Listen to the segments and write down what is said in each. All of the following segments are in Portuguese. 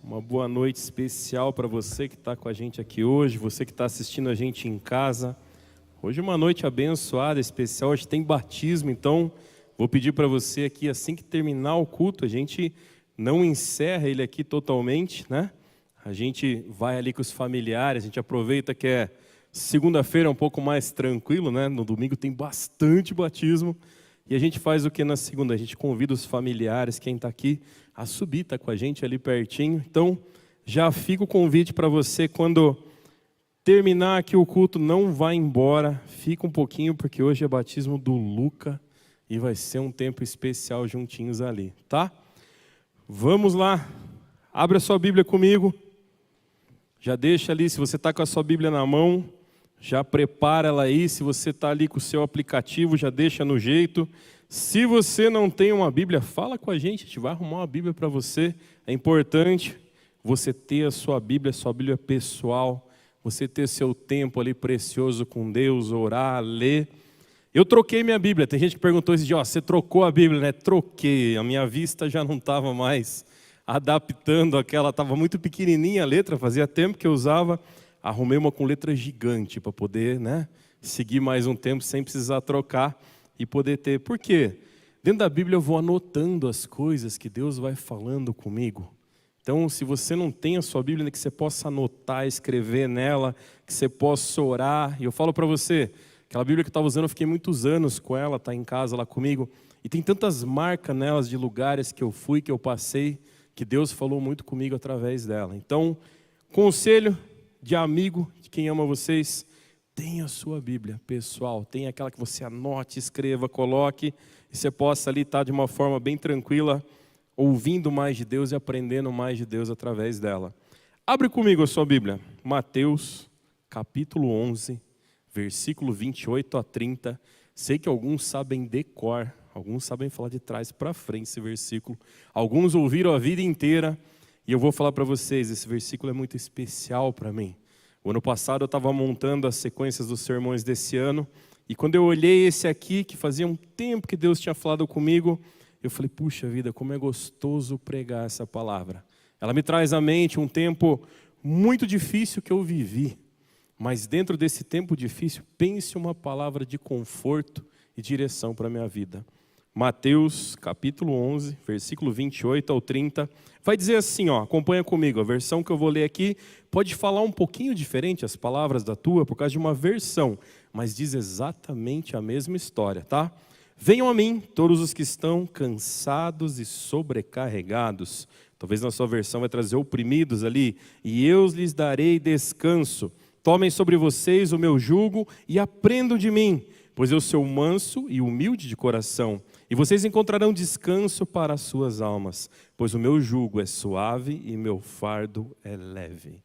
Uma boa noite especial para você que está com a gente aqui hoje, você que está assistindo a gente em casa. Hoje é uma noite abençoada, especial, hoje tem batismo, então vou pedir para você aqui, assim que terminar o culto, a gente não encerra ele aqui totalmente, né? A gente vai ali com os familiares, a gente aproveita que é segunda-feira um pouco mais tranquilo, né? No domingo tem bastante batismo. E a gente faz o que na segunda? A gente convida os familiares, quem está aqui, a subir, está com a gente ali pertinho. Então, já fica o convite para você, quando terminar aqui o culto, não vá embora. Fica um pouquinho, porque hoje é batismo do Luca e vai ser um tempo especial juntinhos ali, tá? Vamos lá, abre a sua Bíblia comigo. Já deixa ali, se você está com a sua Bíblia na mão, já prepara ela aí. Se você está ali com o seu aplicativo, já deixa no jeito. Se você não tem uma Bíblia, fala com a gente vai arrumar uma Bíblia para você. É importante você ter a sua Bíblia pessoal, você ter seu tempo ali precioso com Deus, orar, ler. Eu troquei minha Bíblia. Tem gente que perguntou esse dia, você trocou a Bíblia, né? Troquei, a minha vista já não estava mais adaptando aquela, estava muito pequenininha a letra, fazia tempo que eu usava. Arrumei uma com letra gigante para poder, né, seguir mais um tempo sem precisar trocar e poder ter. Por quê? Dentro da Bíblia eu vou anotando as coisas que Deus vai falando comigo. Então, se você não tem a sua Bíblia, que você possa anotar, escrever nela, que você possa orar. E eu falo para você, aquela Bíblia que eu estava usando, eu fiquei muitos anos com ela, está em casa lá comigo. E tem tantas marcas nelas de lugares que eu fui, que eu passei, que Deus falou muito comigo através dela. Então, conselho de amigo, de quem ama vocês, tenha a sua Bíblia pessoal, tenha aquela que você anote, escreva, coloque, e você possa ali estar de uma forma bem tranquila, ouvindo mais de Deus e aprendendo mais de Deus através dela. Abre comigo a sua Bíblia, Mateus, capítulo 11, versículo 28 a 30. Sei que alguns sabem de cor, alguns sabem falar de trás para frente esse versículo, alguns ouviram a vida inteira. E eu vou falar para vocês, esse versículo é muito especial para mim. O ano passado eu estava montando as sequências dos sermões desse ano, e quando eu olhei esse aqui, que fazia um tempo que Deus tinha falado comigo, eu falei, puxa vida, como é gostoso pregar essa palavra. Ela me traz à mente um tempo muito difícil que eu vivi, mas dentro desse tempo difícil, pense uma palavra de conforto e direção para a minha vida. Mateus, capítulo 11, versículo 28 ao 30, vai dizer assim, acompanha comigo, a versão que eu vou ler aqui pode falar um pouquinho diferente as palavras da tua, por causa de uma versão, mas diz exatamente a mesma história, tá? Venham a mim, todos os que estão cansados e sobrecarregados, talvez na sua versão vai trazer oprimidos ali, e eu lhes darei descanso. Tomem sobre vocês o meu jugo e aprendam de mim, pois eu sou manso e humilde de coração, e vocês encontrarão descanso para as suas almas, pois o meu jugo é suave e meu fardo é leve.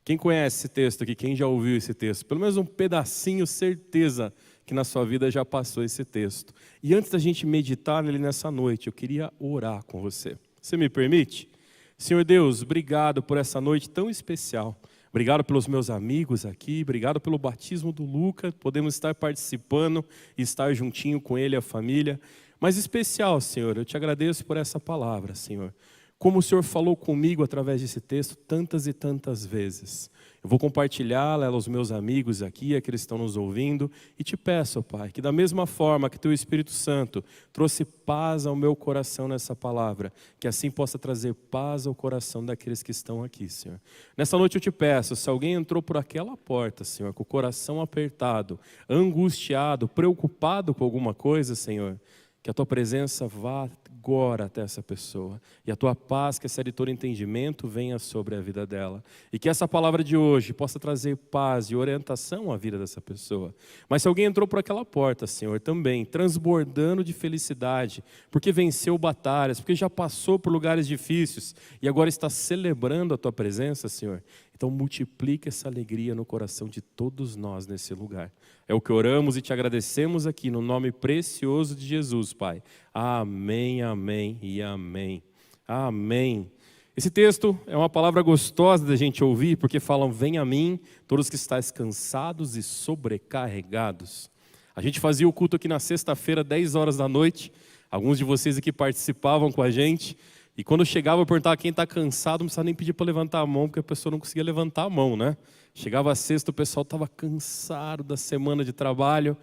Quem conhece esse texto aqui? Quem já ouviu esse texto? Pelo menos um pedacinho, certeza que na sua vida já passou esse texto. E antes da gente meditar nele nessa noite, eu queria orar com você. Você me permite? Senhor Deus, obrigado por essa noite tão especial. Obrigado pelos meus amigos aqui, obrigado pelo batismo do Luca, podemos estar participando e estar juntinho com ele e a família. Mas especial, Senhor, eu te agradeço por essa palavra, Senhor. Como o Senhor falou comigo através desse texto tantas e tantas vezes. Eu vou compartilhá-la aos meus amigos aqui, aqueles que estão nos ouvindo, e te peço, Pai, que da mesma forma que Teu Espírito Santo trouxe paz ao meu coração nessa palavra, que assim possa trazer paz ao coração daqueles que estão aqui, Senhor. Nessa noite eu te peço, se alguém entrou por aquela porta, Senhor, com o coração apertado, angustiado, preocupado com alguma coisa, Senhor, que a Tua presença vá agora até essa pessoa, e a Tua paz, que excede todo entendimento, venha sobre a vida dela, e que essa palavra de hoje possa trazer paz e orientação à vida dessa pessoa. Mas se alguém entrou por aquela porta, Senhor, também, transbordando de felicidade, porque venceu batalhas, porque já passou por lugares difíceis, e agora está celebrando a Tua presença, Senhor, então multiplica essa alegria no coração de todos nós nesse lugar. É o que oramos e te agradecemos aqui no nome precioso de Jesus, Pai. Amém, amém e amém. Amém. Esse texto é uma palavra gostosa da gente ouvir, porque falam, vem a mim, todos que estáis cansados e sobrecarregados. A gente fazia o culto aqui na sexta-feira, 10 horas da noite. Alguns de vocês aqui participavam com a gente. E quando eu chegava, eu perguntava quem está cansado, não precisava nem pedir para levantar a mão, porque a pessoa não conseguia levantar a mão, né? Chegava a sexta, o pessoal estava cansado da semana de trabalho.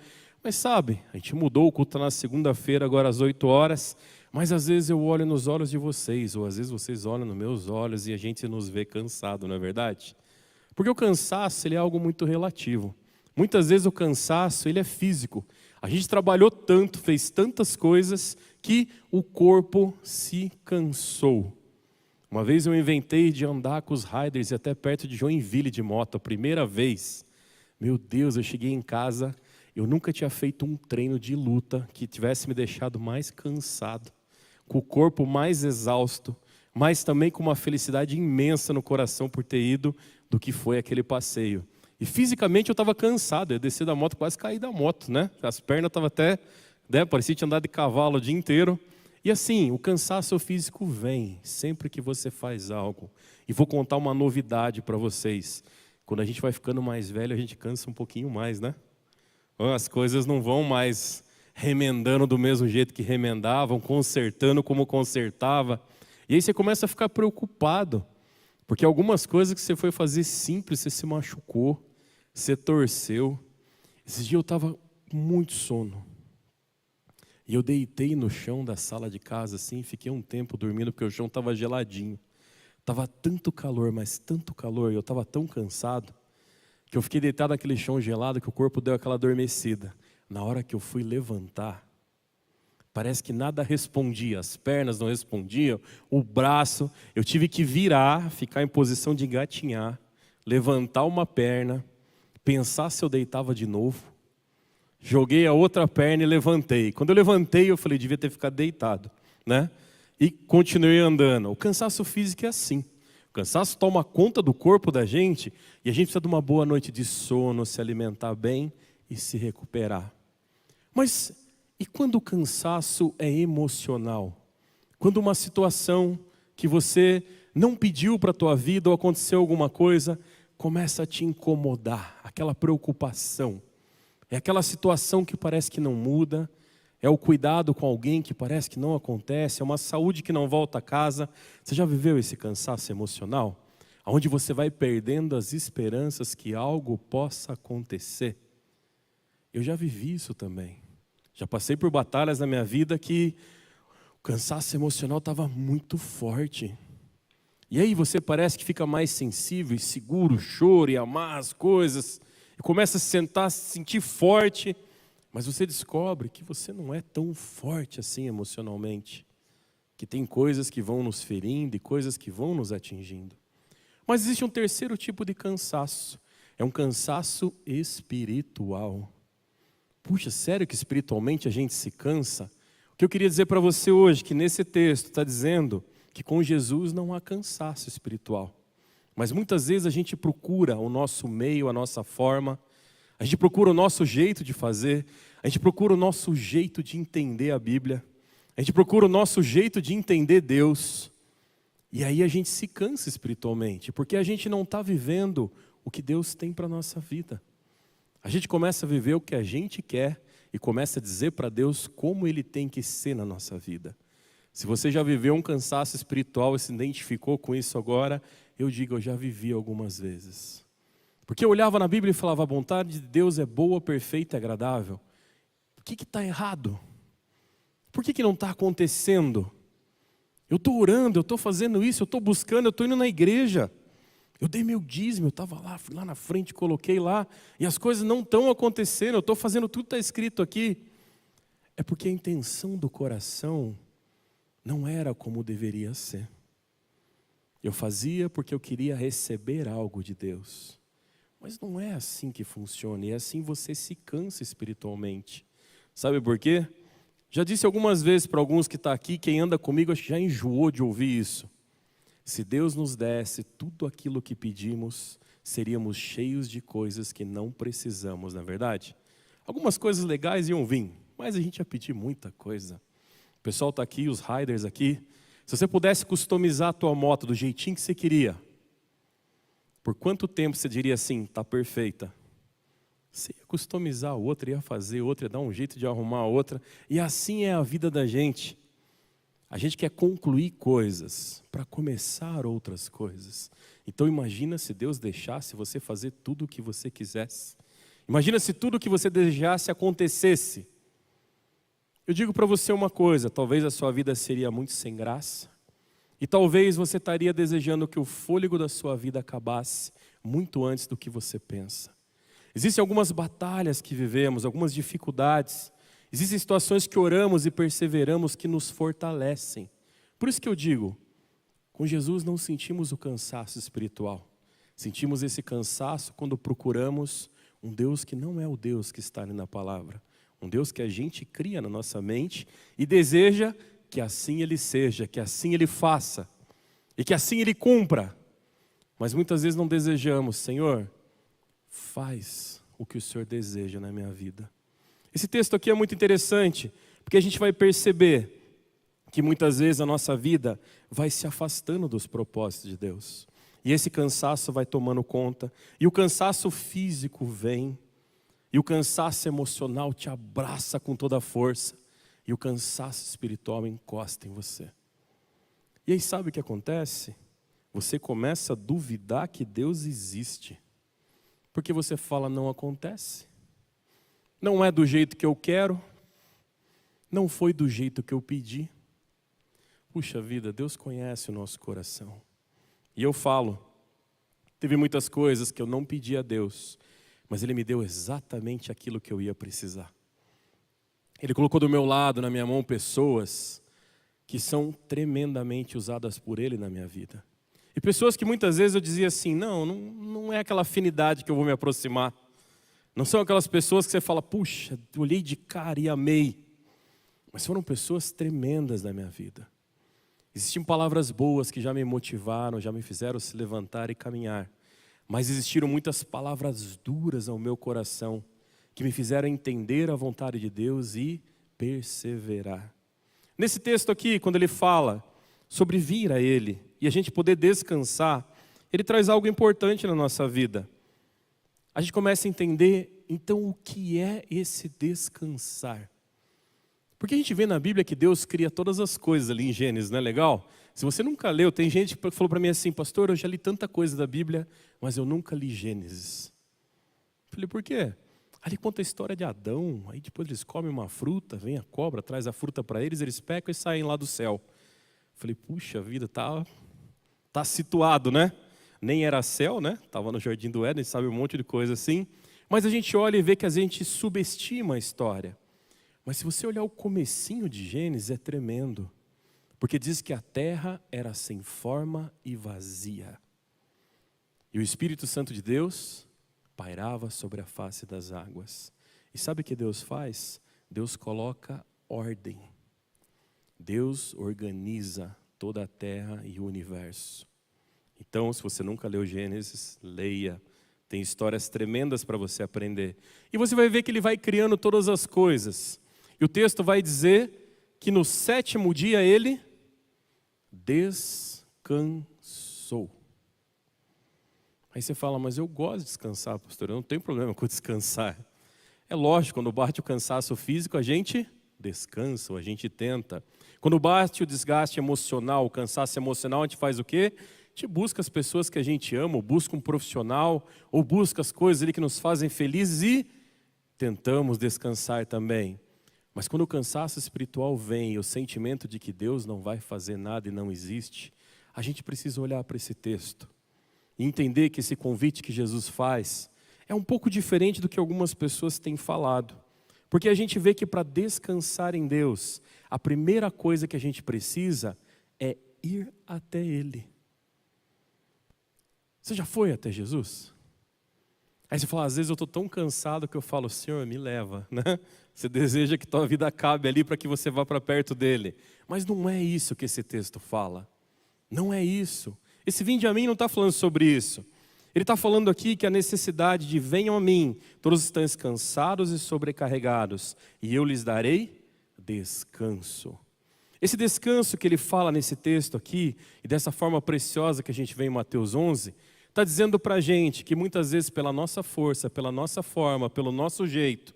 Mas sabe, a gente mudou, o culto na segunda-feira, agora às 8 horas. Mas às vezes eu olho nos olhos de vocês, ou às vezes vocês olham nos meus olhos e a gente nos vê cansado, não é verdade? Porque o cansaço, ele é algo muito relativo. Muitas vezes o cansaço, ele é físico. A gente trabalhou tanto, fez tantas coisas, que o corpo se cansou. Uma vez eu inventei de andar com os riders e até perto de Joinville de moto, a primeira vez. Meu Deus, eu cheguei em casa, eu nunca tinha feito um treino de luta que tivesse me deixado mais cansado, com o corpo mais exausto, mas também com uma felicidade imensa no coração por ter ido, do que foi aquele passeio. E fisicamente eu estava cansado, eu ia descer da moto, quase caí da moto, né? As pernas estavam até, né, parecia que tinha andado de cavalo o dia inteiro. E assim, o cansaço físico vem sempre que você faz algo. E vou contar uma novidade para vocês. Quando a gente vai ficando mais velho, a gente cansa um pouquinho mais, né? As coisas não vão mais remendando do mesmo jeito que remendavam, consertando como consertava. E aí você começa a ficar preocupado. Porque algumas coisas que você foi fazer simples, você se machucou, você torceu. Esse dia eu estava com muito sono. E eu deitei no chão da sala de casa assim, fiquei um tempo dormindo porque o chão estava geladinho. Estava tanto calor, mas tanto calor, e eu estava tão cansado, que eu fiquei deitado naquele chão gelado que o corpo deu aquela adormecida. Na hora que eu fui levantar, parece que nada respondia, as pernas não respondiam, o braço, eu tive que virar, ficar em posição de engatinhar, levantar uma perna, pensar se eu deitava de novo. Joguei a outra perna e levantei. Quando eu levantei, eu falei, devia ter ficado deitado, né? E continuei andando. O cansaço físico é assim. O cansaço toma conta do corpo da gente e a gente precisa de uma boa noite de sono, se alimentar bem e se recuperar. Mas e quando o cansaço é emocional? Quando uma situação que você não pediu para a tua vida ou aconteceu alguma coisa, começa a te incomodar, aquela preocupação. É aquela situação que parece que não muda, é o cuidado com alguém que parece que não acontece, é uma saúde que não volta a casa. Você já viveu esse cansaço emocional? Onde você vai perdendo as esperanças que algo possa acontecer? Eu já vivi isso também. Já passei por batalhas na minha vida que o cansaço emocional estava muito forte. E aí você parece que fica mais sensível e seguro, chora e amar as coisas. E começa a se sentar, se sentir forte, mas você descobre que você não é tão forte assim emocionalmente, que tem coisas que vão nos ferindo e coisas que vão nos atingindo. Mas existe um terceiro tipo de cansaço, é um cansaço espiritual. Puxa, sério que espiritualmente a gente se cansa? O que eu queria dizer para você hoje, que nesse texto está dizendo que com Jesus não há cansaço espiritual. Mas muitas vezes a gente procura o nosso meio, a nossa forma, a gente procura o nosso jeito de fazer, a gente procura o nosso jeito de entender a Bíblia, a gente procura o nosso jeito de entender Deus, e aí a gente se cansa espiritualmente, porque a gente não está vivendo o que Deus tem para a nossa vida. A gente começa a viver o que a gente quer e começa a dizer para Deus como Ele tem que ser na nossa vida. Se você já viveu um cansaço espiritual e se identificou com isso agora, eu digo, eu já vivi algumas vezes. Porque eu olhava na Bíblia e falava, a vontade de Deus é boa, perfeita e agradável. O que está errado? Por que não está acontecendo? Eu estou orando, eu estou fazendo isso, eu estou buscando, eu estou indo na igreja. Eu dei meu dízimo, eu estava lá, fui lá na frente, coloquei lá, e as coisas não estão acontecendo, eu estou fazendo tudo que está escrito aqui. É porque a intenção do coração não era como deveria ser. Eu fazia porque eu queria receber algo de Deus. Mas não é assim que funciona, e é assim você se cansa espiritualmente. Sabe por quê? Já disse algumas vezes para alguns que estão aqui, quem anda comigo acho que já enjoou de ouvir isso. Se Deus nos desse tudo aquilo que pedimos, seríamos cheios de coisas que não precisamos, não é verdade? Algumas coisas legais iam vir, mas a gente ia pedir muita coisa. O pessoal está aqui, os riders aqui. Se você pudesse customizar a tua moto do jeitinho que você queria, por quanto tempo você diria assim, está perfeita? Você ia customizar outra, ia fazer outra, ia dar um jeito de arrumar outra. E assim é a vida da gente. A gente quer concluir coisas para começar outras coisas. Então imagina se Deus deixasse você fazer tudo o que você quisesse. Imagina se tudo o que você desejasse acontecesse. Eu digo para você uma coisa, talvez a sua vida seria muito sem graça. E talvez você estaria desejando que o fôlego da sua vida acabasse muito antes do que você pensa. Existem algumas batalhas que vivemos, algumas dificuldades. Existem situações que oramos e perseveramos que nos fortalecem. Por isso que eu digo, com Jesus não sentimos o cansaço espiritual. Sentimos esse cansaço quando procuramos um Deus que não é o Deus que está ali na palavra. Um Deus que a gente cria na nossa mente e deseja que assim Ele seja, que assim Ele faça e que assim Ele cumpra. Mas muitas vezes não desejamos, Senhor, faz o que o Senhor deseja na minha vida. Esse texto aqui é muito interessante, porque a gente vai perceber que muitas vezes a nossa vida vai se afastando dos propósitos de Deus. E esse cansaço vai tomando conta, e o cansaço físico vem, e o cansaço emocional te abraça com toda a força, e o cansaço espiritual encosta em você. E aí sabe o que acontece? Você começa a duvidar que Deus existe, porque você fala, não acontece. Não é do jeito que eu quero, não foi do jeito que eu pedi. Puxa vida, Deus conhece o nosso coração. E eu falo, teve muitas coisas que eu não pedi a Deus, mas Ele me deu exatamente aquilo que eu ia precisar. Ele colocou do meu lado, na minha mão, pessoas que são tremendamente usadas por Ele na minha vida. E pessoas que muitas vezes eu dizia assim, não é aquela afinidade que eu vou me aproximar. Não são aquelas pessoas que você fala, puxa, olhei de cara e amei. Mas foram pessoas tremendas na minha vida. Existiam palavras boas que já me motivaram, já me fizeram se levantar e caminhar. Mas existiram muitas palavras duras ao meu coração, que me fizeram entender a vontade de Deus e perseverar. Nesse texto aqui, quando ele fala sobre vir a Ele e a gente poder descansar, ele traz algo importante na nossa vida. A gente começa a entender, então, o que é esse descansar. Porque a gente vê na Bíblia que Deus cria todas as coisas ali em Gênesis, não é legal? Se você nunca leu, tem gente que falou para mim assim, pastor, eu já li tanta coisa da Bíblia, mas eu nunca li Gênesis. Eu falei, por quê? Ali conta a história de Adão, aí depois eles comem uma fruta, vem a cobra, traz a fruta para eles pecam e saem lá do céu. Eu falei, puxa vida, tá situado, né? Nem era céu, né? Estava no Jardim do Éden, sabe, um monte de coisa assim. Mas a gente olha e vê que a gente subestima a história. Mas se você olhar o comecinho de Gênesis, é tremendo. Porque diz que a terra era sem forma e vazia. E o Espírito Santo de Deus pairava sobre a face das águas. E sabe o que Deus faz? Deus coloca ordem. Deus organiza toda a terra e o universo. Então, se você nunca leu Gênesis, leia. Tem histórias tremendas para você aprender. E você vai ver que Ele vai criando todas as coisas. E o texto vai dizer que no 7º dia Ele descansou. Aí você fala, mas eu gosto de descansar, pastor, eu não tenho problema com descansar. É lógico, quando bate o cansaço físico, a gente descansa, a gente tenta. Quando bate o desgaste emocional, o cansaço emocional, a gente faz o quê? A gente busca as pessoas que a gente ama, ou busca um profissional, ou busca as coisas ali que nos fazem felizes e tentamos descansar também. Mas quando o cansaço espiritual vem e o sentimento de que Deus não vai fazer nada e não existe, a gente precisa olhar para esse texto e entender que esse convite que Jesus faz é um pouco diferente do que algumas pessoas têm falado. Porque a gente vê que para descansar em Deus, a primeira coisa que a gente precisa é ir até Ele. Você já foi até Jesus? Aí você fala, às vezes eu estou tão cansado que eu falo, Senhor, me leva, né? Você deseja que tua vida acabe ali para que você vá para perto dEle. Mas não é isso que esse texto fala. Não é isso. Esse vinde a mim não está falando sobre isso. Ele está falando aqui que a necessidade de venham a mim, todos estão cansados e sobrecarregados, e eu lhes darei descanso. Esse descanso que ele fala nesse texto aqui, e dessa forma preciosa que a gente vê em Mateus 11, está dizendo para a gente que muitas vezes pela nossa força, pela nossa forma, pelo nosso jeito,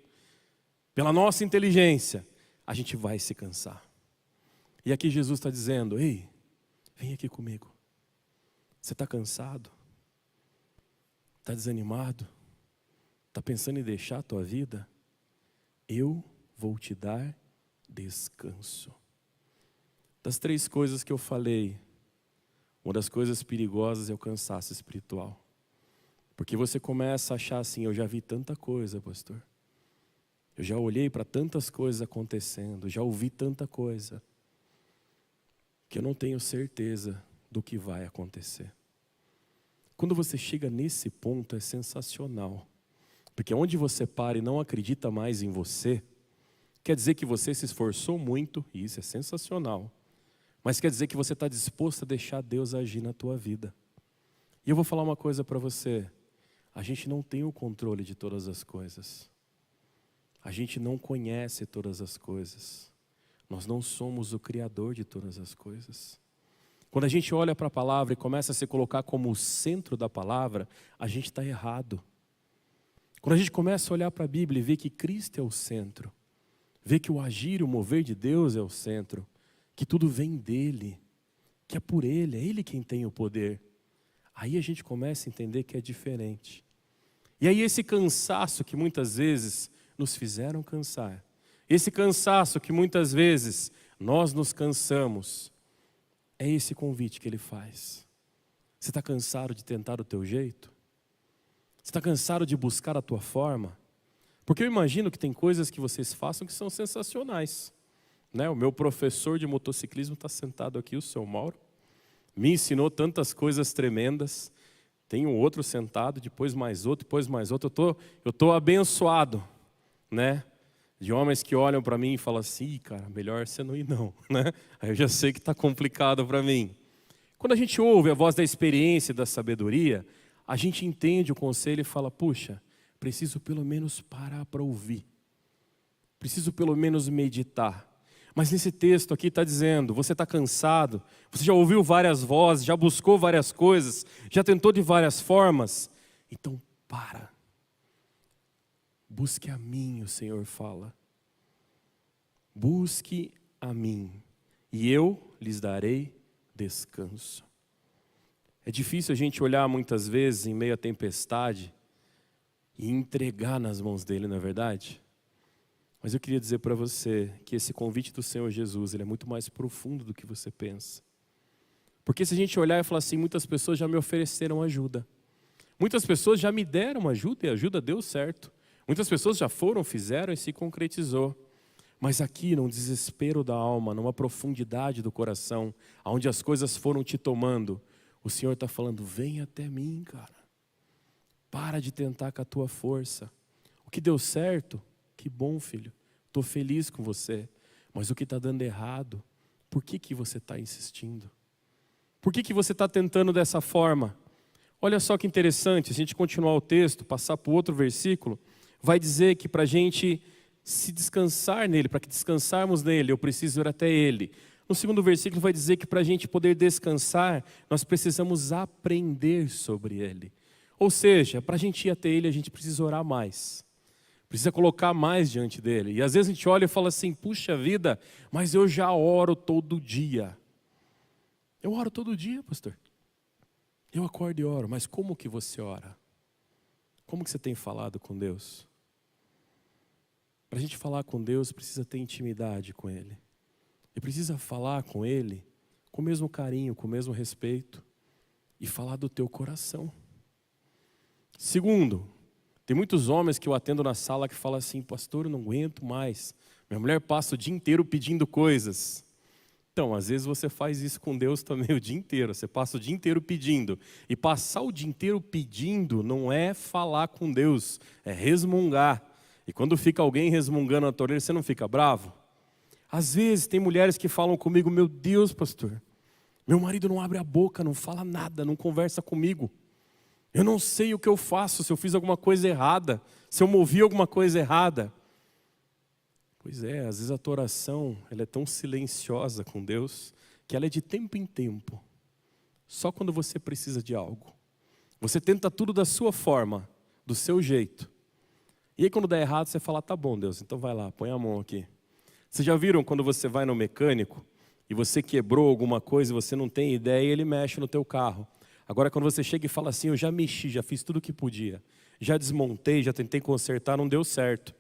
pela nossa inteligência, a gente vai se cansar. E aqui Jesus está dizendo, ei, vem aqui comigo. Você está cansado? Está desanimado? Está pensando em deixar a tua vida? Eu vou te dar descanso. Das 3 coisas que eu falei, uma das coisas perigosas é o cansaço espiritual. Porque você começa a achar assim, eu já vi tanta coisa, pastor. Eu já olhei para tantas coisas acontecendo, já ouvi tanta coisa, que eu não tenho certeza do que vai acontecer. Quando você chega nesse ponto é sensacional. Porque onde você para e não acredita mais em você, quer dizer que você se esforçou muito, e isso é sensacional. Mas quer dizer que você está disposto a deixar Deus agir na tua vida. E eu vou falar uma coisa para você. A gente não tem o controle de todas as coisas. A gente não conhece todas as coisas. Nós não somos o Criador de todas as coisas. Quando a gente olha para a palavra e começa a se colocar como o centro da palavra, a gente está errado. Quando a gente começa a olhar para a Bíblia e ver que Cristo é o centro, ver que o agir e o mover de Deus é o centro, que tudo vem dEle, que é por Ele, é Ele quem tem o poder, aí a gente começa a entender que é diferente. E aí esse cansaço que muitas vezes nos fizeram cansar, esse cansaço que muitas vezes nós nos cansamos, é esse convite que Ele faz. Você está cansado de tentar o teu jeito? Você está cansado de buscar a tua forma? Porque eu imagino que tem coisas que vocês façam que são sensacionais. Né? O meu professor de motociclismo está sentado aqui, o seu Mauro. Me ensinou tantas coisas tremendas. Tem um outro sentado, depois mais outro, depois mais outro. Eu tô abençoado, né? De homens que olham para mim e falam assim, Ih, cara, melhor você não ir não, né? Aí eu já sei que está complicado para mim. Quando a gente ouve a voz da experiência e da sabedoria, a gente entende o conselho e fala, puxa, preciso pelo menos parar para ouvir. Preciso pelo menos meditar. Mas nesse texto aqui está dizendo, você está cansado, você já ouviu várias vozes, já buscou várias coisas, já tentou de várias formas. Então para. Busque a mim, o Senhor fala. Busque a mim, e eu lhes darei descanso. É difícil a gente olhar muitas vezes em meio à tempestade e entregar nas mãos dele, não é verdade? Mas eu queria dizer para você que esse convite do Senhor Jesus, ele é muito mais profundo do que você pensa. Porque se a gente olhar e falar assim, muitas pessoas já me ofereceram ajuda. Muitas pessoas já me deram ajuda e a ajuda deu certo. Muitas pessoas já foram, fizeram e se concretizou. Mas aqui, num desespero da alma, numa profundidade do coração, onde as coisas foram te tomando, o Senhor está falando, vem até mim, cara. Para de tentar com a tua força. O que deu certo, que bom, filho. Estou feliz com você. Mas o que está dando errado, por que você está insistindo? Por que você está tentando dessa forma? Olha só que interessante, se a gente continuar o texto, passar para o outro versículo, vai dizer que para a gente se descansar nele, para que descansarmos nele, eu preciso ir até ele. No segundo versículo vai dizer que para a gente poder descansar, nós precisamos aprender sobre ele. Ou seja, para a gente ir até ele, a gente precisa orar mais. Precisa colocar mais diante dele. E às vezes a gente olha e fala assim, puxa vida, mas eu já oro todo dia. Eu oro todo dia, pastor. Eu acordo e oro, mas como que você ora? Como que você tem falado com Deus? Para a gente falar com Deus, precisa ter intimidade com Ele. E precisa falar com Ele com o mesmo carinho, com o mesmo respeito. E falar do teu coração. Segundo, tem muitos homens que eu atendo na sala que falam assim, pastor, eu não aguento mais. Minha mulher passa o dia inteiro pedindo coisas. Então, às vezes você faz isso com Deus também o dia inteiro. Você passa o dia inteiro pedindo. E passar o dia inteiro pedindo não é falar com Deus, é resmungar. E quando fica alguém resmungando na tua orelha, você não fica bravo? Às vezes tem mulheres que falam comigo, meu Deus, pastor, meu marido não abre a boca, não fala nada, não conversa comigo. Eu não sei o que eu faço, se eu fiz alguma coisa errada, se eu movi alguma coisa errada. Pois é, às vezes a tua oração ela é tão silenciosa com Deus, que ela é de tempo em tempo. Só quando você precisa de algo. Você tenta tudo da sua forma, do seu jeito. E aí quando dá errado, você fala, tá bom Deus, então vai lá, põe a mão aqui. Vocês já viram quando você vai no mecânico, e você quebrou alguma coisa e você não tem ideia, e ele mexe no teu carro. Agora, quando você chega e fala assim, eu já mexi, já fiz tudo o que podia, já desmontei, já tentei consertar, não deu certo.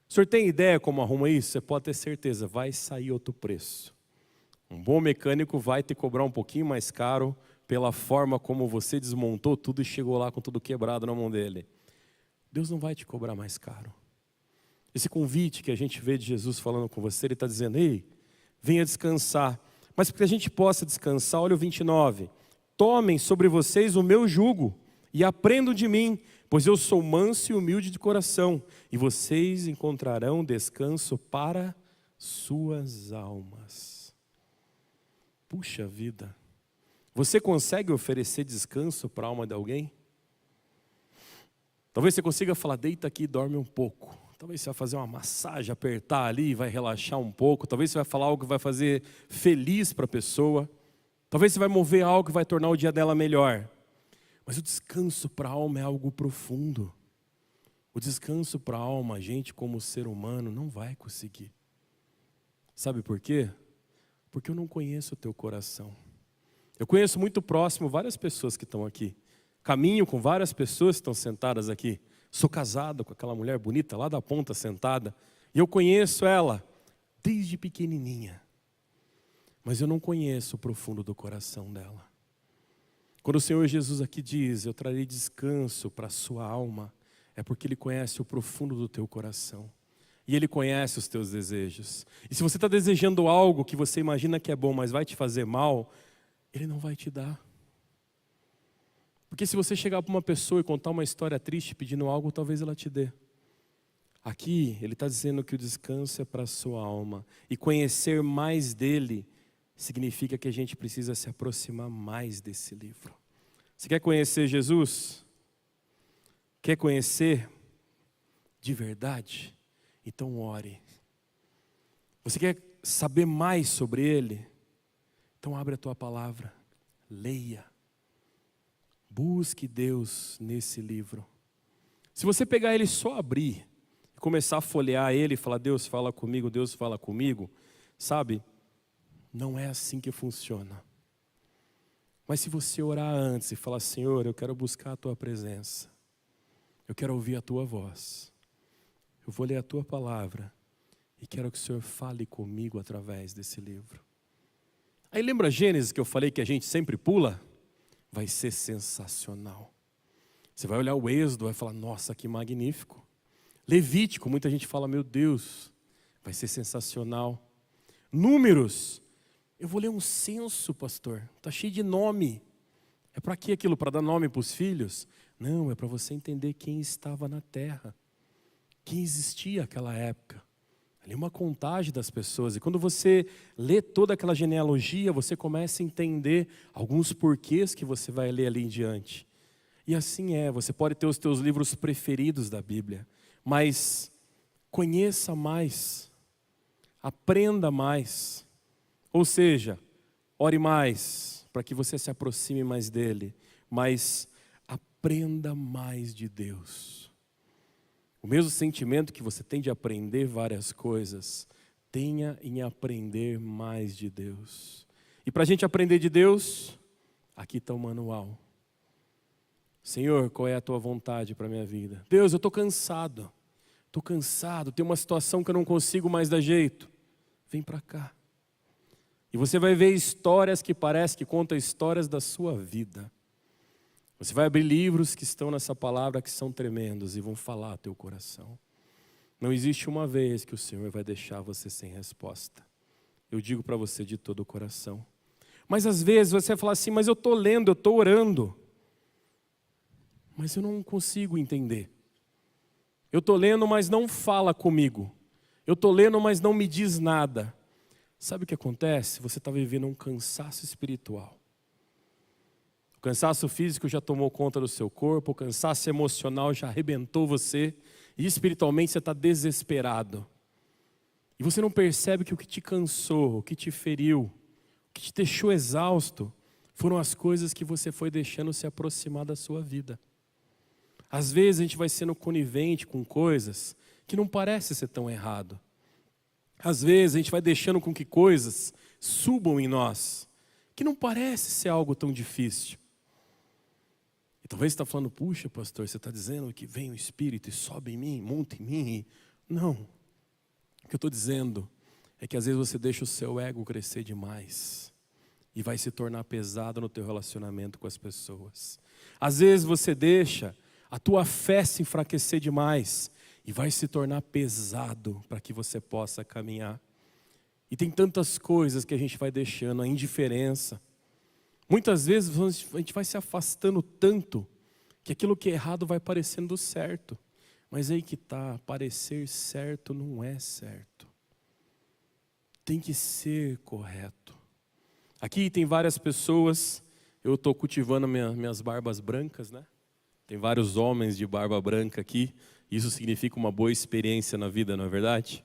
O senhor tem ideia como arruma isso? Você pode ter certeza, vai sair outro preço. Um bom mecânico vai te cobrar um pouquinho mais caro pela forma como você desmontou tudo e chegou lá com tudo quebrado na mão dele. Deus não vai te cobrar mais caro. Esse convite que a gente vê de Jesus falando com você, ele está dizendo, ei, venha descansar. Mas para que a gente possa descansar, olha o 29. Tomem sobre vocês o meu jugo e aprendam de mim, pois eu sou manso e humilde de coração, e vocês encontrarão descanso para suas almas. Puxa vida, você consegue oferecer descanso para a alma de alguém? Talvez você consiga falar, deita aqui e dorme um pouco. Talvez você vai fazer uma massagem, apertar ali, vai relaxar um pouco. Talvez você vai falar algo que vai fazer feliz para a pessoa. Talvez você vai mover algo que vai tornar o dia dela melhor. Mas o descanso para a alma é algo profundo. O descanso para a alma, a gente como ser humano não vai conseguir. Sabe por quê? Porque eu não conheço o teu coração. Eu conheço muito próximo várias pessoas que estão aqui. Caminho com várias pessoas que estão sentadas aqui. Sou casado com aquela mulher bonita lá da ponta sentada. E eu conheço ela desde pequenininha. Mas eu não conheço o profundo do coração dela. Quando o Senhor Jesus aqui diz, eu trarei descanso para a sua alma, é porque Ele conhece o profundo do teu coração. E Ele conhece os teus desejos. E se você está desejando algo que você imagina que é bom, mas vai te fazer mal, Ele não vai te dar. Porque se você chegar para uma pessoa e contar uma história triste pedindo algo, talvez ela te dê. Aqui, Ele está dizendo que o descanso é para a sua alma. E conhecer mais dEle significa que a gente precisa se aproximar mais desse livro. Você quer conhecer Jesus? Quer conhecer de verdade? Então ore. Você quer saber mais sobre Ele? Então abre a tua palavra, leia. Busque Deus nesse livro. Se você pegar ele só abrir, e começar a folhear ele e falar, Deus fala comigo, sabe? Não é assim que funciona. Mas se você orar antes e falar, Senhor, eu quero buscar a tua presença. Eu quero ouvir a tua voz. Eu vou ler a tua palavra. E quero que o Senhor fale comigo através desse livro. Aí lembra Gênesis que eu falei que a gente sempre pula? Vai ser sensacional. Você vai olhar o Êxodo, vai falar, nossa, que magnífico. Levítico, muita gente fala, meu Deus, vai ser sensacional. Números, eu vou ler um censo, pastor, está cheio de nome. É para que aquilo? Para dar nome para os filhos? Não, é para você entender quem estava na terra, quem existia naquela época. Ali uma contagem das pessoas, e quando você lê toda aquela genealogia, você começa a entender alguns porquês que você vai ler ali em diante. E assim é, você pode ter os teus livros preferidos da Bíblia, mas conheça mais, aprenda mais, ou seja, ore mais, para que você se aproxime mais dele, mas aprenda mais de Deus. O mesmo sentimento que você tem de aprender várias coisas, tenha em aprender mais de Deus. E para a gente aprender de Deus, aqui está o manual. Senhor, qual é a tua vontade para a minha vida? Deus, eu estou cansado, tem uma situação que eu não consigo mais dar jeito. Vem para cá. E você vai ver histórias que parece que contam histórias da sua vida. Você vai abrir livros que estão nessa palavra que são tremendos e vão falar ao teu coração. Não existe uma vez que o Senhor vai deixar você sem resposta. Eu digo para você de todo o coração. Mas às vezes você vai falar assim, mas eu estou lendo, eu estou orando. Mas eu não consigo entender. Eu estou lendo, mas não fala comigo. Eu estou lendo, mas não me diz nada. Sabe o que acontece? Você está vivendo um cansaço espiritual. O cansaço físico já tomou conta do seu corpo, o cansaço emocional já arrebentou você, e espiritualmente você está desesperado. E você não percebe que o que te cansou, o que te feriu, o que te deixou exausto, foram as coisas que você foi deixando se aproximar da sua vida. Às vezes a gente vai sendo conivente com coisas que não parecem ser tão errado. Às vezes a gente vai deixando com que coisas subam em nós, que não parece ser algo tão difícil. E talvez você está falando, puxa pastor, você está dizendo que vem o Espírito e sobe em mim, monta em mim. Não, o que eu estou dizendo é que às vezes você deixa o seu ego crescer demais e vai se tornar pesado no teu relacionamento com as pessoas. Às vezes você deixa a tua fé se enfraquecer demais e vai se tornar pesado para que você possa caminhar. E tem tantas coisas que a gente vai deixando, a indiferença. Muitas vezes a gente vai se afastando tanto que aquilo que é errado vai parecendo certo. Mas aí que está, parecer certo não é certo. Tem que ser correto. Aqui tem várias pessoas, eu estou cultivando minhas barbas brancas, né? Tem vários homens de barba branca aqui. Isso significa uma boa experiência na vida, não é verdade?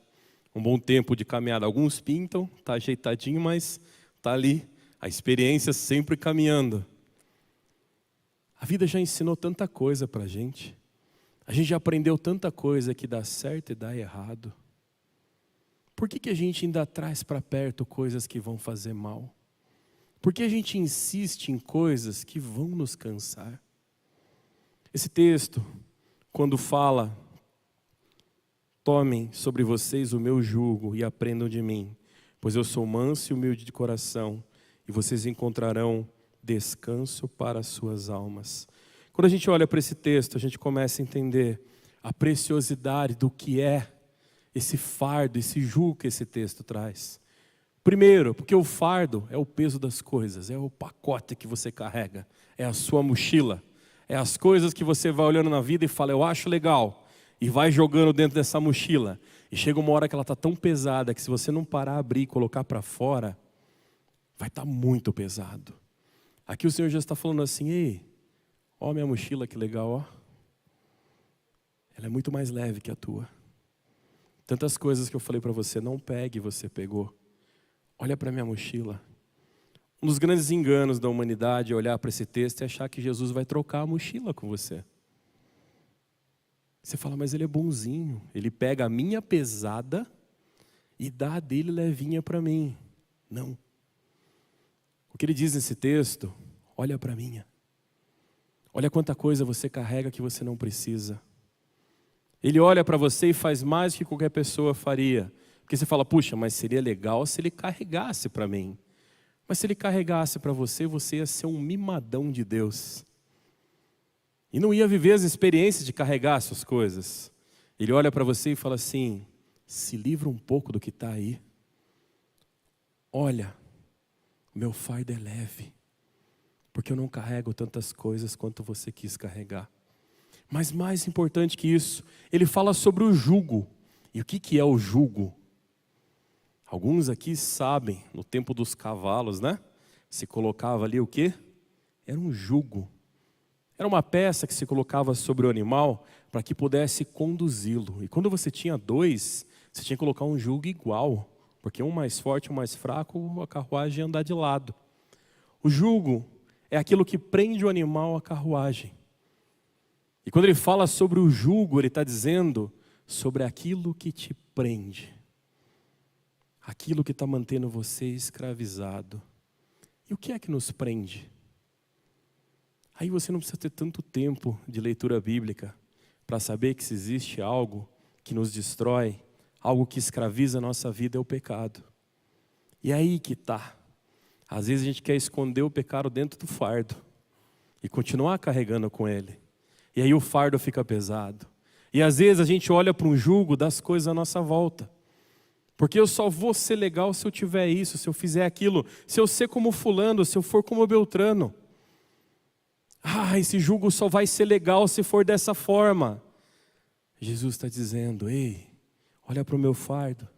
Um bom tempo de caminhada. Alguns pintam, está ajeitadinho, mas está ali. A experiência sempre caminhando. A vida já ensinou tanta coisa para a gente. A gente já aprendeu tanta coisa que dá certo e dá errado. Por que a gente ainda traz para perto coisas que vão fazer mal? Por que a gente insiste em coisas que vão nos cansar? Esse texto, quando fala, tomem sobre vocês o meu jugo e aprendam de mim, pois eu sou manso e humilde de coração, e vocês encontrarão descanso para as suas almas. Quando a gente olha para esse texto, a gente começa a entender a preciosidade do que é esse fardo, esse jugo que esse texto traz. Primeiro, porque o fardo é o peso das coisas, é o pacote que você carrega, é a sua mochila, é as coisas que você vai olhando na vida e fala, eu acho legal, e vai jogando dentro dessa mochila. E chega uma hora que ela está tão pesada que se você não parar, abrir e colocar para fora, vai estar muito pesado. Aqui o Senhor já está falando assim, ei, ó minha mochila que legal, ó. Ela é muito mais leve que a tua. Tantas coisas que eu falei para você, não pegue, você pegou. Olha para minha mochila. Um dos grandes enganos da humanidade é olhar para esse texto e achar que Jesus vai trocar a mochila com você. Você fala, mas ele é bonzinho. Ele pega a minha pesada e dá a dele levinha para mim. Não. O que ele diz nesse texto, olha para a minha. Olha quanta coisa você carrega que você não precisa. Ele olha para você e faz mais do que qualquer pessoa faria. Porque você fala, puxa, mas seria legal se ele carregasse para mim. Mas se ele carregasse para você, você ia ser um mimadão de Deus. E não ia viver as experiências de carregar suas coisas. Ele olha para você e fala assim, se livra um pouco do que está aí. Olha, meu fardo é leve. Porque eu não carrego tantas coisas quanto você quis carregar. Mas mais importante que isso, ele fala sobre o jugo. E o que é o jugo? Alguns aqui sabem, no tempo dos cavalos, né? Se colocava ali o quê? Era um jugo. Era uma peça que se colocava sobre o animal para que pudesse conduzi-lo. E quando você tinha dois, você tinha que colocar um jugo igual. Porque um mais forte, um mais fraco, a carruagem ia andar de lado. O jugo é aquilo que prende o animal à carruagem. E quando ele fala sobre o jugo, ele está dizendo sobre aquilo que te prende. Aquilo que está mantendo você escravizado. E o que é que nos prende? Aí você não precisa ter tanto tempo de leitura bíblica para saber que se existe algo que nos destrói, algo que escraviza a nossa vida, é o pecado. E aí que está. Às vezes a gente quer esconder o pecado dentro do fardo e continuar carregando com ele. E aí o fardo fica pesado. E às vezes a gente olha para um jugo das coisas à nossa volta. Porque eu só vou ser legal se eu tiver isso, se eu fizer aquilo, se eu ser como fulano, se eu for como Beltrano. Esse jugo só vai ser legal se for dessa forma. Jesus está dizendo, ei, olha para o meu fardo,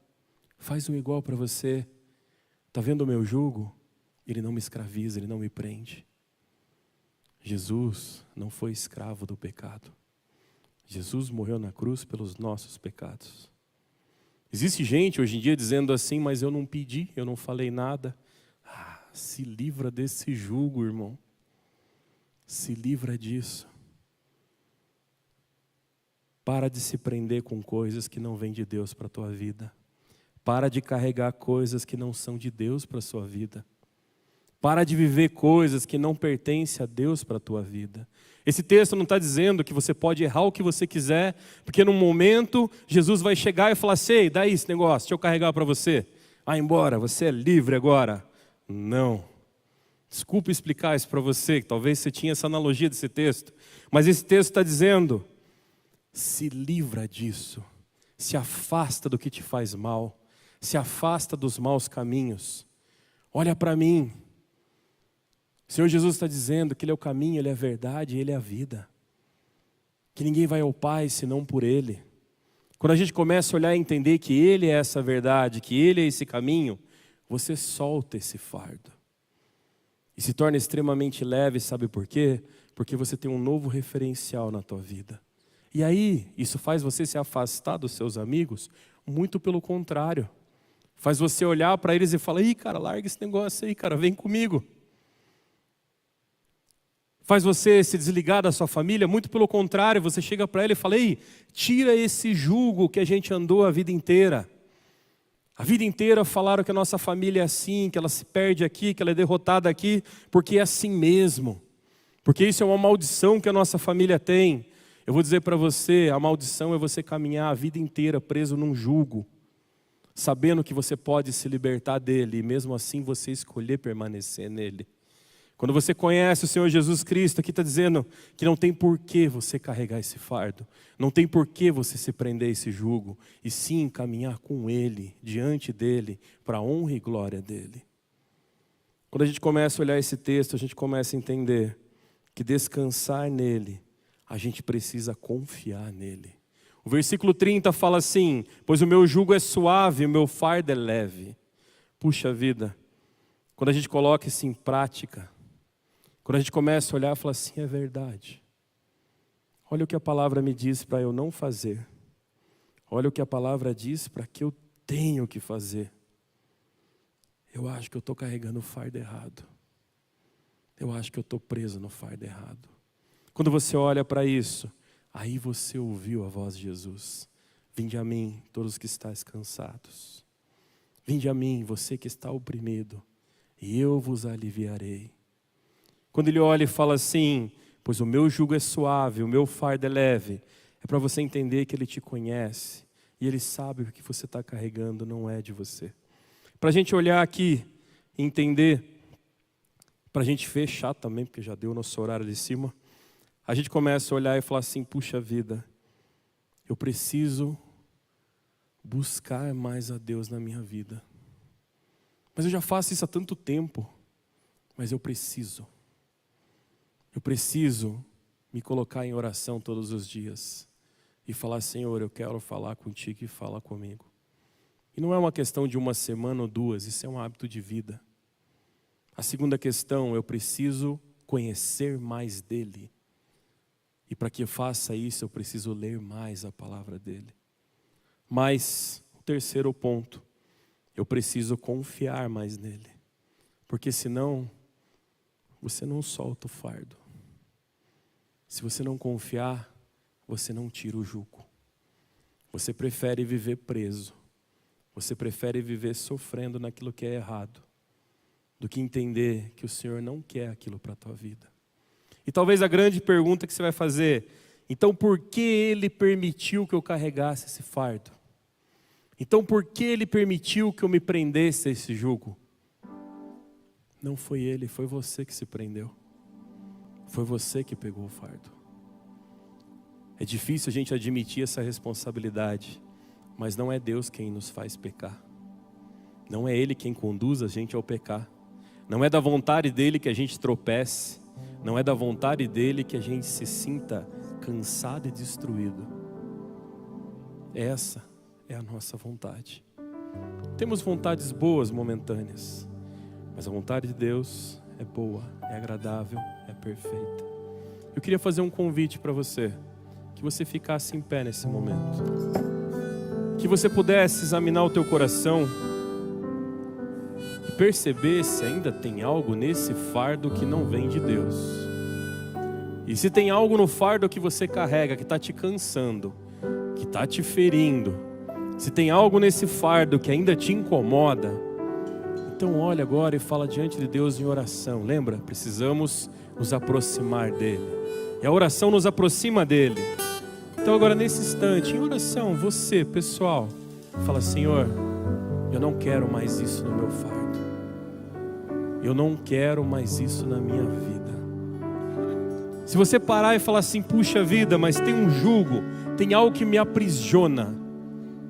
faz um igual para você. Está vendo o meu jugo? Ele não me escraviza, ele não me prende. Jesus não foi escravo do pecado. Jesus morreu na cruz pelos nossos pecados. Existe gente hoje em dia dizendo assim, mas eu não pedi, eu não falei nada. Se livra desse jugo, irmão. Se livra disso. Para de se prender com coisas que não vêm de Deus para a tua vida. Para de carregar coisas que não são de Deus para a sua vida. Para de viver coisas que não pertencem a Deus para a tua vida. Esse texto não está dizendo que você pode errar o que você quiser, porque num momento Jesus vai chegar e falar assim: ei, dá esse negócio, deixa eu carregar para você. Vai embora, você é livre agora. Não. Desculpa explicar isso para você, que talvez você tinha essa analogia desse texto. Mas esse texto está dizendo: se livra disso. Se afasta do que te faz mal. Se afasta dos maus caminhos. Olha para mim. O Senhor Jesus está dizendo que Ele é o caminho, Ele é a verdade, Ele é a vida. Que ninguém vai ao Pai senão por Ele. Quando a gente começa a olhar e entender que Ele é essa verdade, que Ele é esse caminho, você solta esse fardo. E se torna extremamente leve, sabe por quê? Porque você tem um novo referencial na tua vida. E aí, isso faz você se afastar dos seus amigos? Muito pelo contrário. Faz você olhar para eles e falar: ih, cara, larga esse negócio aí, cara, vem comigo. Faz você se desligar da sua família? Muito pelo contrário, você chega para ele e fala: ei, tira esse jugo que a gente andou a vida inteira. A vida inteira falaram que a nossa família é assim, que ela se perde aqui, que ela é derrotada aqui, porque é assim mesmo. Porque isso é uma maldição que a nossa família tem. Eu vou dizer para você, a maldição é você caminhar a vida inteira preso num jugo, sabendo que você pode se libertar dele, e mesmo assim você escolher permanecer nele. Quando você conhece o Senhor Jesus Cristo, aqui está dizendo que não tem por que você carregar esse fardo, não tem por que você se prender a esse jugo, e sim caminhar com Ele, diante dEle, para a honra e glória dEle. Quando a gente começa a olhar esse texto, a gente começa a entender que descansar nele, a gente precisa confiar nele. O versículo 30 fala assim: pois o meu jugo é suave, o meu fardo é leve. Puxa vida, quando a gente coloca isso em prática, quando a gente começa a olhar e falar assim: é verdade. Olha o que a palavra me diz para eu não fazer. Olha o que a palavra diz para que eu tenho que fazer. Eu acho que eu estou carregando o fardo errado. Eu acho que eu estou preso no fardo errado. Quando você olha para isso, aí você ouviu a voz de Jesus: vinde a mim, todos que estáis cansados. Vinde a mim, você que está oprimido, e eu vos aliviarei. Quando ele olha e fala assim: pois o meu jugo é suave, o meu fardo é leve, é para você entender que Ele te conhece, e Ele sabe que o que você está carregando não é de você. Para a gente olhar aqui e entender, para a gente fechar também, porque já deu o nosso horário de cima, a gente começa a olhar e falar assim: puxa vida, eu preciso buscar mais a Deus na minha vida. Mas eu já faço isso há tanto tempo, mas eu preciso me colocar em oração todos os dias e falar: Senhor, eu quero falar contigo e fala comigo. E não é uma questão de uma semana ou duas, isso é um hábito de vida. A segunda questão, eu preciso conhecer mais dEle. E para que eu faça isso, eu preciso ler mais a palavra dEle. Mas, o terceiro ponto, eu preciso confiar mais nele. Porque senão, você não solta o fardo. Se você não confiar, você não tira o jugo. Você prefere viver preso. Você prefere viver sofrendo naquilo que é errado, do que entender que o Senhor não quer aquilo para a tua vida. E talvez a grande pergunta que você vai fazer: então por que Ele permitiu que eu carregasse esse fardo? Então por que Ele permitiu que eu me prendesse a esse jugo? Não foi Ele, foi você que se prendeu. Foi você que pegou o fardo. É difícil a gente admitir essa responsabilidade, mas não é Deus quem nos faz pecar. Não é Ele quem conduz a gente ao pecar. Não é da vontade dEle que a gente tropece. Não é da vontade dEle que a gente se sinta cansado e destruído. Essa é a nossa vontade. Temos vontades boas momentâneas, mas a vontade de Deus é boa, é agradável, é perfeita. Eu queria fazer um convite para você, que você ficasse em pé nesse momento, que você pudesse examinar o teu coração e perceber se ainda tem algo nesse fardo que não vem de Deus. E se tem algo no fardo que você carrega, que está te cansando, que está te ferindo, Se tem algo nesse fardo que ainda te incomoda, então olha agora e fala diante de Deus em oração. Lembra? Precisamos nos aproximar dEle. E a oração nos aproxima dEle. Então agora nesse instante, em oração, você, pessoal, fala: Senhor, eu não quero mais isso no meu fardo. Eu não quero mais isso na minha vida. Se você parar e falar assim: puxa vida, mas tem um jugo, tem algo que me aprisiona,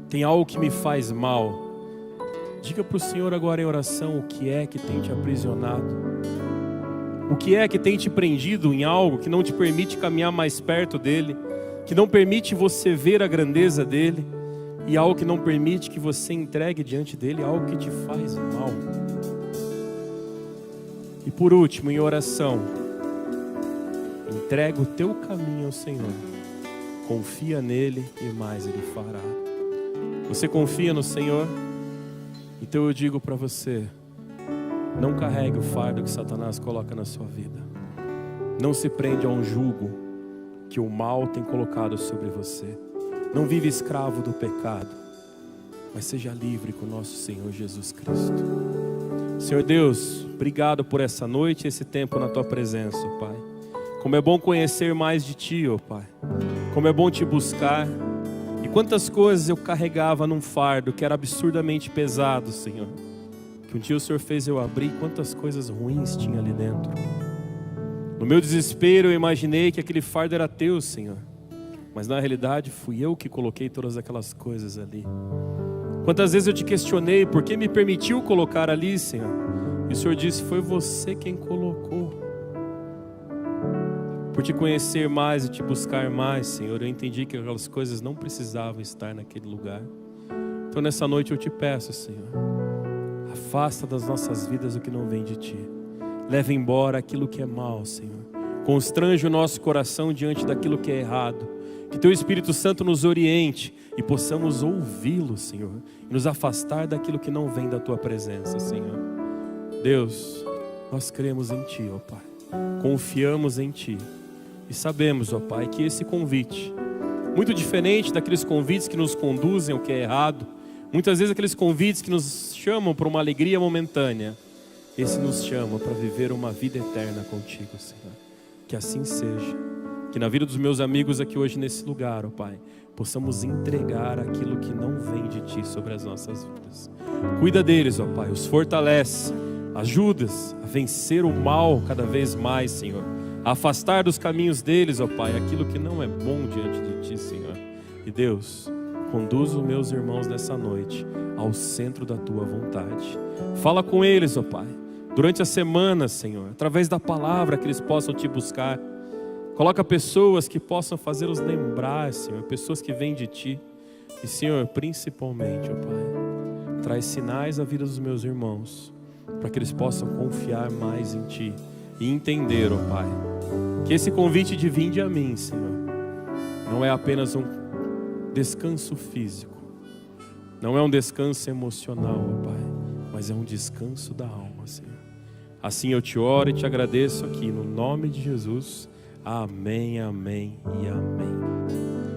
tem algo que me faz mal. Diga para o Senhor agora em oração o que é que tem te aprisionado. O que é que tem te prendido em algo que não te permite caminhar mais perto dEle, que não permite você ver a grandeza dEle, e algo que não permite que você entregue diante dEle algo que te faz mal. E por último, em oração, entrega o teu caminho ao Senhor, confia nele e mais Ele fará. Você confia no Senhor? Então eu digo para você: não carregue o fardo que Satanás coloca na sua vida. Não se prende a um jugo que o mal tem colocado sobre você. Não vive escravo do pecado, mas seja livre com o nosso Senhor Jesus Cristo. Senhor Deus, obrigado por essa noite e esse tempo na Tua presença, ó Pai. Como é bom conhecer mais de Ti, ó Pai. Como é bom Te buscar. E quantas coisas eu carregava num fardo que era absurdamente pesado, Senhor. Que um dia o Senhor fez eu abrir, quantas coisas ruins tinha ali dentro. No meu desespero eu imaginei que aquele fardo era Teu, Senhor. Mas na realidade fui eu que coloquei todas aquelas coisas ali. Quantas vezes eu te questionei por que me permitiu colocar ali, Senhor. E o Senhor disse: foi você quem colocou. Por te conhecer mais e te buscar mais, Senhor, eu entendi que aquelas coisas não precisavam estar naquele lugar. Então nessa noite eu te peço, Senhor, afasta das nossas vidas o que não vem de Ti. Leva embora aquilo que é mal, Senhor. Constrange o nosso coração diante daquilo que é errado. Que Teu Espírito Santo nos oriente e possamos ouvi-lo, Senhor, e nos afastar daquilo que não vem da Tua presença, Senhor. Deus, nós cremos em Ti, ó Pai. Confiamos em Ti. E sabemos, ó Pai, que esse convite, muito diferente daqueles convites que nos conduzem ao que é errado, muitas vezes aqueles convites que nos chamam para uma alegria momentânea, esse nos chama para viver uma vida eterna contigo, Senhor. Que assim seja. Que na vida dos meus amigos aqui hoje nesse lugar, ó Pai, possamos entregar aquilo que não vem de Ti sobre as nossas vidas. Cuida deles, ó Pai, os fortalece, ajuda-os a vencer o mal cada vez mais, Senhor. A afastar dos caminhos deles, ó Pai, aquilo que não é bom diante de Ti, Senhor. E Deus, conduz os meus irmãos nessa noite ao centro da Tua vontade. Fala com eles, ó Pai, durante a semana, Senhor, através da palavra, que eles possam Te buscar. Coloca pessoas que possam fazê-los lembrar, Senhor, pessoas que vêm de Ti. E, Senhor, principalmente, ó Pai, traz sinais à vida dos meus irmãos, para que eles possam confiar mais em Ti e entender, ó Pai, que esse convite de vinde a mim, Senhor, não é apenas um descanso físico, não é um descanso emocional, ó Pai, mas é um descanso da alma, Senhor. Assim eu Te oro e Te agradeço aqui, no nome de Jesus. Amém, amém e amém.